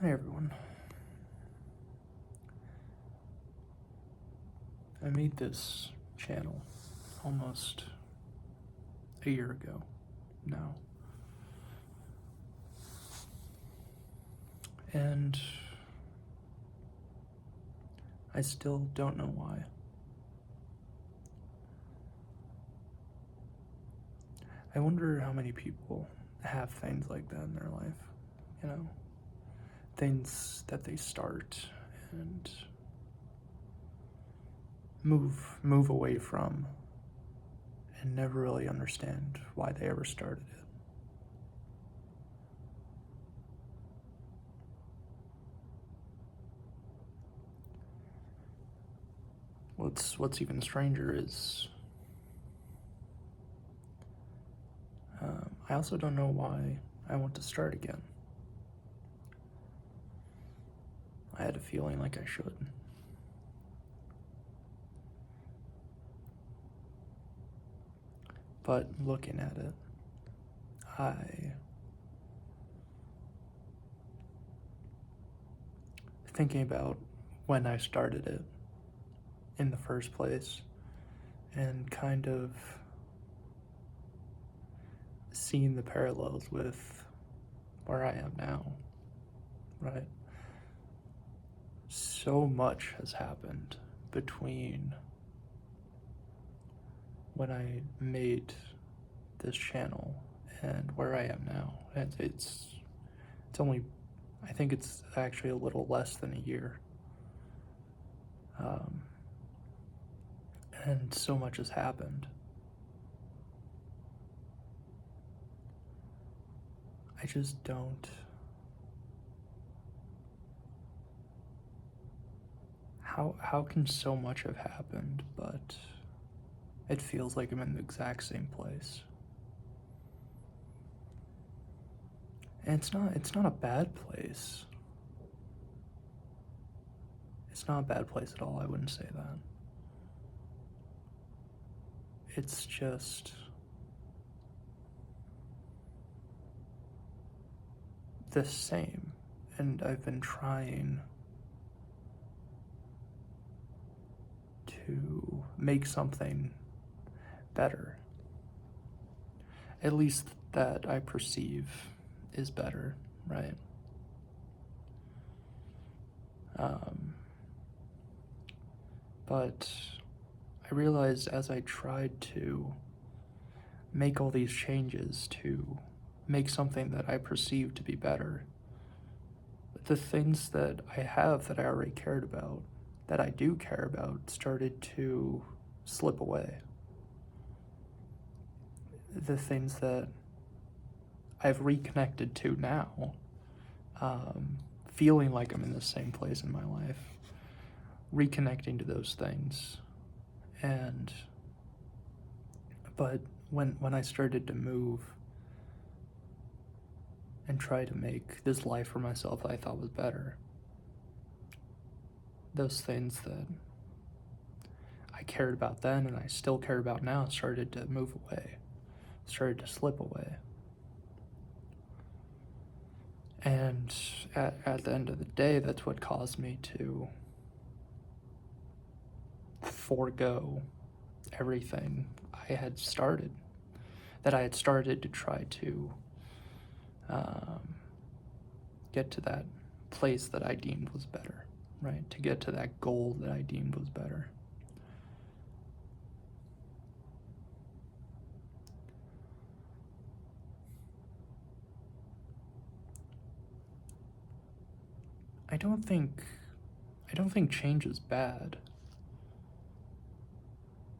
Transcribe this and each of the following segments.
Hi everyone. I made this channel almost a year ago now. And I still don't know why. I wonder how many people have things like that in their life, you know? Things that they start and move away from and never really understand why they ever started it. What's even stranger is I also don't know why I want to start again. I had a feeling like I should. But looking at it, thinking about when I started it in the first place and kind of seeing the parallels with where I am now, right? So much has happened between when I made this channel and where I am now. And it's only, I think it's actually a little less than a year. And so much has happened. I just don't. How can so much have happened, but it feels like I'm in the exact same place? And it's not a bad place. It's not a bad place at all, I wouldn't say that. It's just the same. And I've been trying to make something better. At least that I perceive is better, right? But I realized as I tried to make all these changes to make something that I perceive to be better, the things that I have that I already cared about, that I do care about, started to slip away. The things that I've reconnected to now, feeling like I'm in the same place in my life, reconnecting to those things. But when I started to move and try to make this life for myself that I thought was better, those things that I cared about then and I still care about now started to move away, started to slip away. And at the end of the day, that's what caused me to forego everything I had started, that I had started to try to get to that place that I deemed was better, right? To get to that goal that I deemed was better. I don't think change is bad.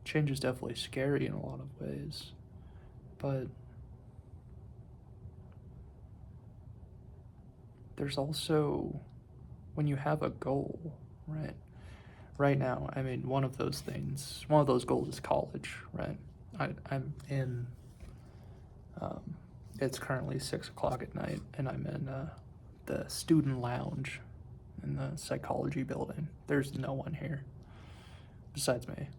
Change is definitely scary in a lot of ways, but there's also, when you have a goal, right? Right now, I mean, one of those goals is college, right? I'm in, it's currently 6 o'clock at night, and I'm in the student lounge in the psychology building. There's no one here besides me.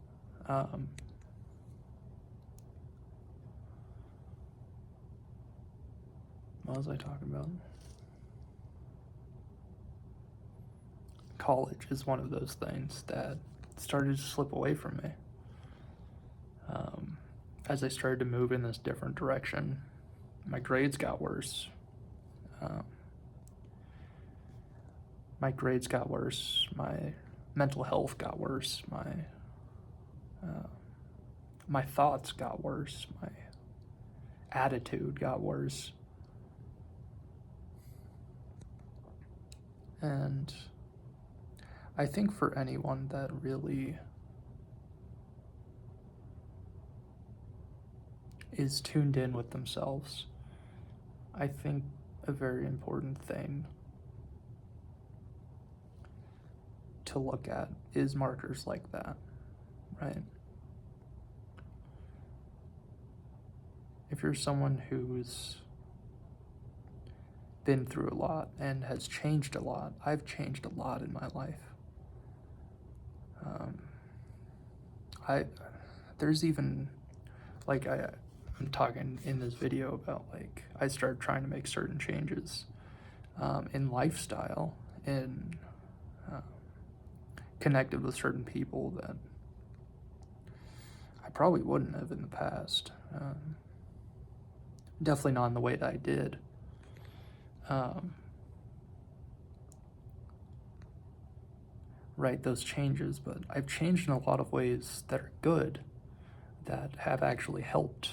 What was I talking about? college is one of those things that started to slip away from me. As I started to move in this different direction, my grades got worse. My grades got worse. My mental health got worse. My thoughts got worse. My attitude got worse. And I think for anyone that really is tuned in with themselves, I think a very important thing to look at is markers like that, right? If you're someone who's been through a lot and has changed a lot, I've changed a lot in my life. There's even, like, I'm talking in this video about, like, I started trying to make certain changes in lifestyle, in connected with certain people that I probably wouldn't have in the past. Definitely not in the way that I did. Right, those changes, but I've changed in a lot of ways that are good, that have actually helped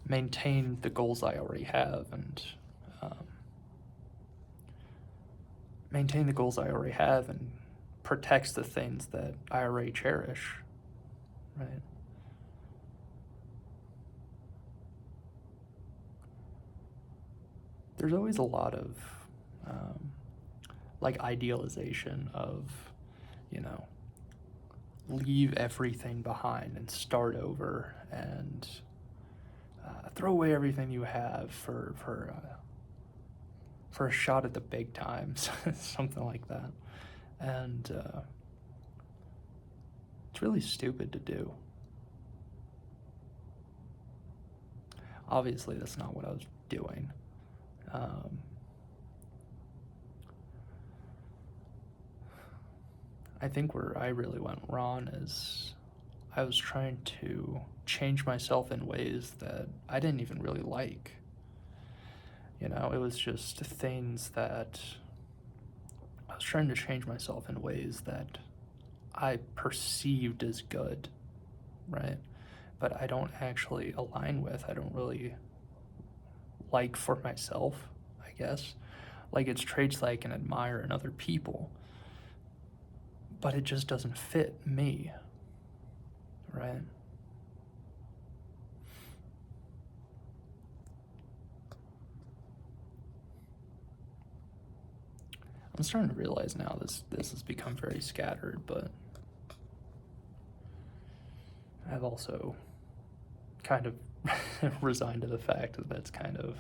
maintain the goals I already have, and maintain the goals I already have and protects the things that I already cherish, right? There's always a lot of like idealization of, you know, leave everything behind and start over and throw away everything you have for a shot at the big times, something like that. And it's really stupid to do. Obviously, that's not what I was doing. I think where I really went wrong is I was trying to change myself in ways that I didn't even really like. You know, it was just things that I was trying to change myself in ways that I perceived as good, right? But I don't actually align with, I don't really like for myself, I guess. Like, it's traits that I can admire in other people, but it just doesn't fit me, right? I'm starting to realize now this has become very scattered, but I've also kind of resigned to the fact that that's kind of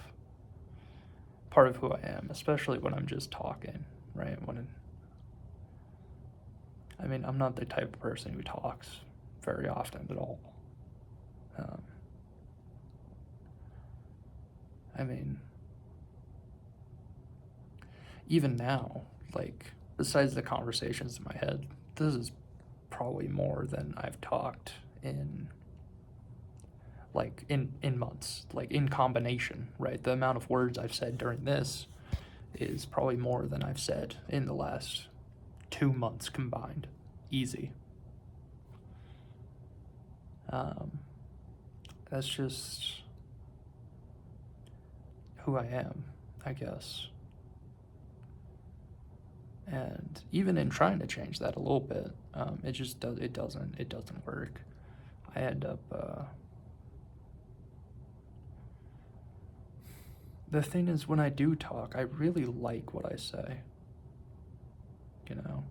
part of who I am, especially when I'm just talking, right? I mean, I'm not the type of person who talks very often at all. I mean, even now, like, besides the conversations in my head, this is probably more than I've talked in, like, in months, like, in combination, right? The amount of words I've said during this is probably more than I've said in the last 2 months combined. Easy. That's just who I am, I guess. And even in trying to change that a little bit, it doesn't work. I end up the thing is, when I do talk, I really like what I say. You know,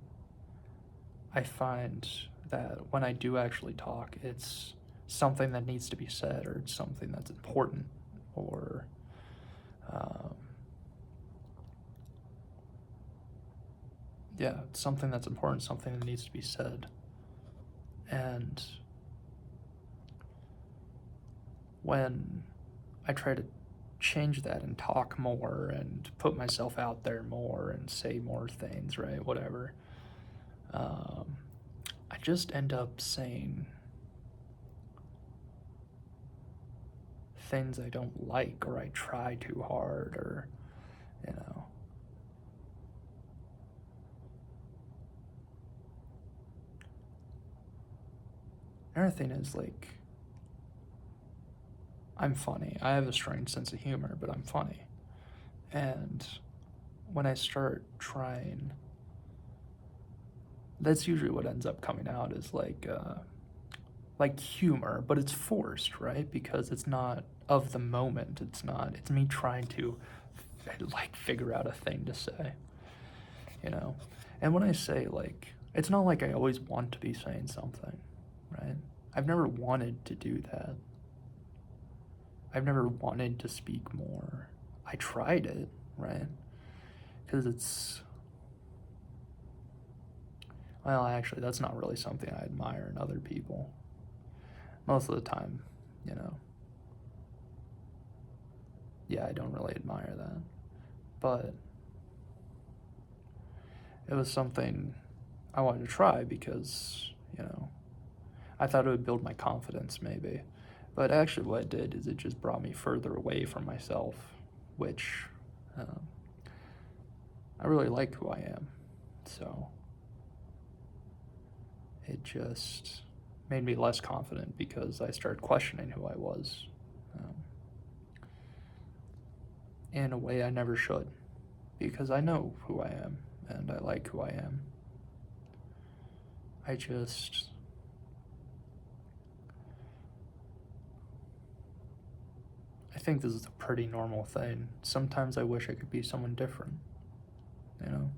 I find that when I do actually talk, it's something that needs to be said, or it's something that's important, or yeah, it's something that's important, something that needs to be said. And when I try to change that and talk more and put myself out there more and say more things, right? Whatever. I just end up saying things I don't like, or I try too hard, or, you know. Another thing is, like, I'm funny. I have a strange sense of humor, but I'm funny. And when I start trying, that's usually what ends up coming out is like humor, but it's forced, right? Because it's not of the moment. It's me trying to like figure out a thing to say, you know? And when I say, like, it's not like I always want to be saying something, right? I've never wanted to do that. I've never wanted to speak more. I tried it, right? Because well, actually, that's not really something I admire in other people. Most of the time, you know. Yeah, I don't really admire that. But it was something I wanted to try because, you know, I thought it would build my confidence maybe. But actually, what it did is it just brought me further away from myself, which um, I really like who I am. So it just made me less confident because I started questioning who I was in a way I never should, because I know who I am and I like who I am. I think this is a pretty normal thing. Sometimes I wish I could be someone different, you know?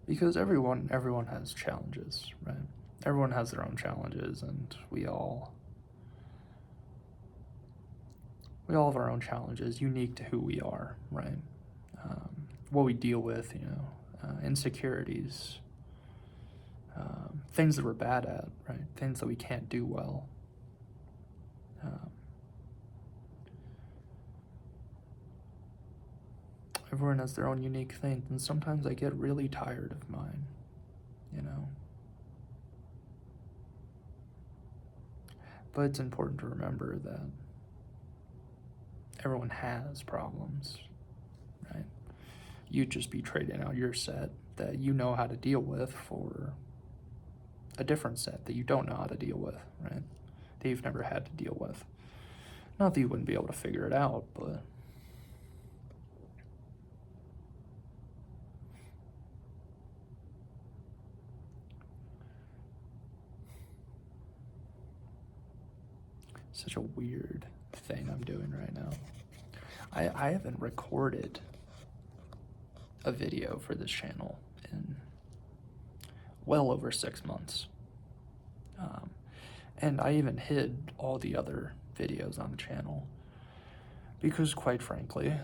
Because everyone has challenges, right? Everyone has their own challenges, and we all have our own challenges unique to who we are, right? What we deal with, you know, insecurities, things that we're bad at, right? Things that we can't do well. Everyone has their own unique things, and sometimes I get really tired of mine, you know? But it's important to remember that everyone has problems, right? You'd just be trading out your set that you know how to deal with for a different set that you don't know how to deal with, right? That you've never had to deal with. Not that you wouldn't be able to figure it out, but such a weird thing I'm doing right now. I haven't recorded a video for this channel in well over 6 months. And I even hid all the other videos on the channel because, quite frankly,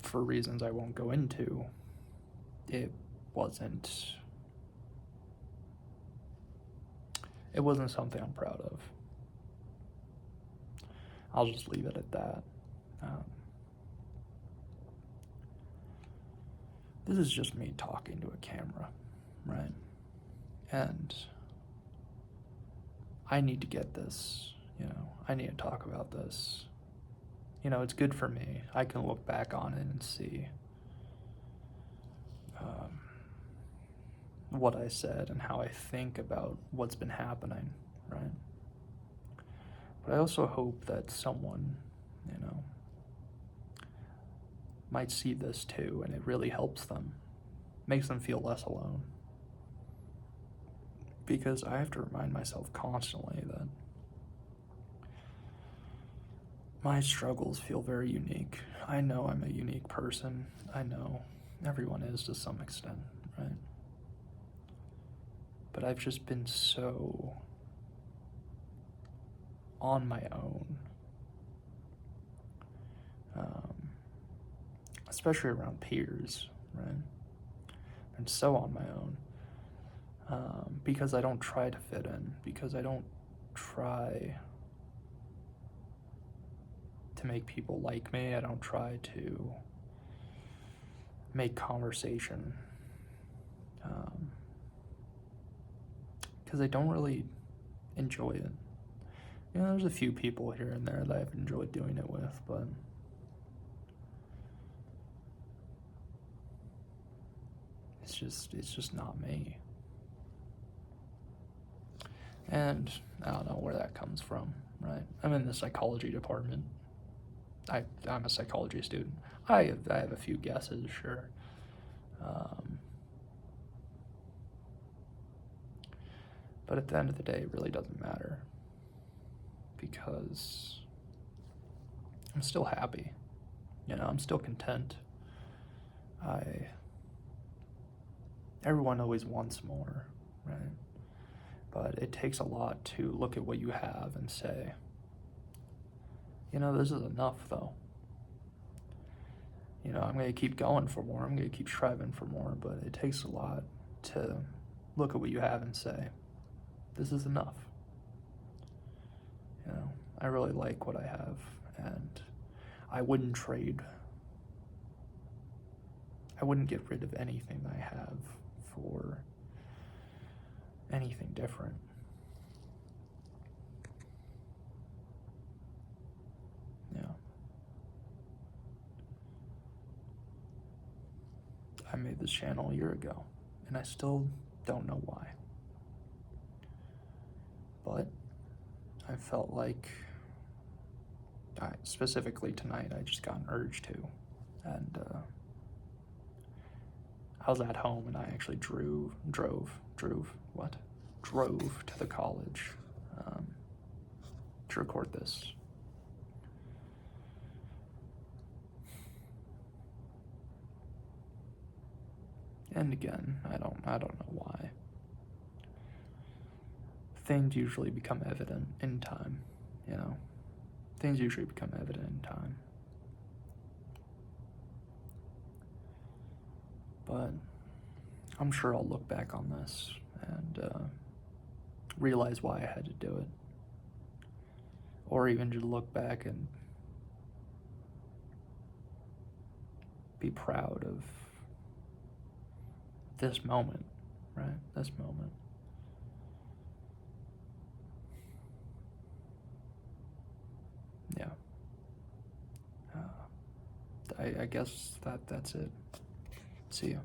for reasons I won't go into, it wasn't something I'm proud of. I'll just leave it at that. This is just me talking to a camera, right? And I need to get this, you know, I need to talk about this. You know, it's good for me. I can look back on it and see what I said and how I think about what's been happening, right? But I also hope that someone, you know, might see this too, and it really helps them, makes them feel less alone. Because I have to remind myself constantly that my struggles feel very unique. I know I'm a unique person. I know everyone is to some extent, right? But I've just been so on my own, especially around peers, right? I'm so on my own because I don't try to fit in, because I don't try to make people like me. I don't try to make conversation, because I don't really enjoy it. You know, there's a few people here and there that I've enjoyed doing it with, but it's just not me. And I don't know where that comes from, right? I'm in the psychology department. I'm a psychology student. I have a few guesses, sure. But at the end of the day, it really doesn't matter, because I'm still happy. You know, I'm still content. Everyone always wants more, right? But it takes a lot to look at what you have and say, you know, this is enough, though. You know, I'm going to keep going for more. I'm going to keep striving for more, but it takes a lot to look at what you have and say, this is enough. You know, I really like what I have, and I wouldn't get rid of anything that I have for anything different. Yeah. I made this channel a year ago, and I still don't know why. But I felt like, specifically tonight, I just got an urge to. And I was at home, and I actually drove to the college to record this. And again, I don't know why. Things usually become evident in time, you know? Things usually become evident in time. But I'm sure I'll look back on this and realize why I had to do it. Or even just look back and be proud of this moment, right? This moment. Yeah. I guess that's it. See you.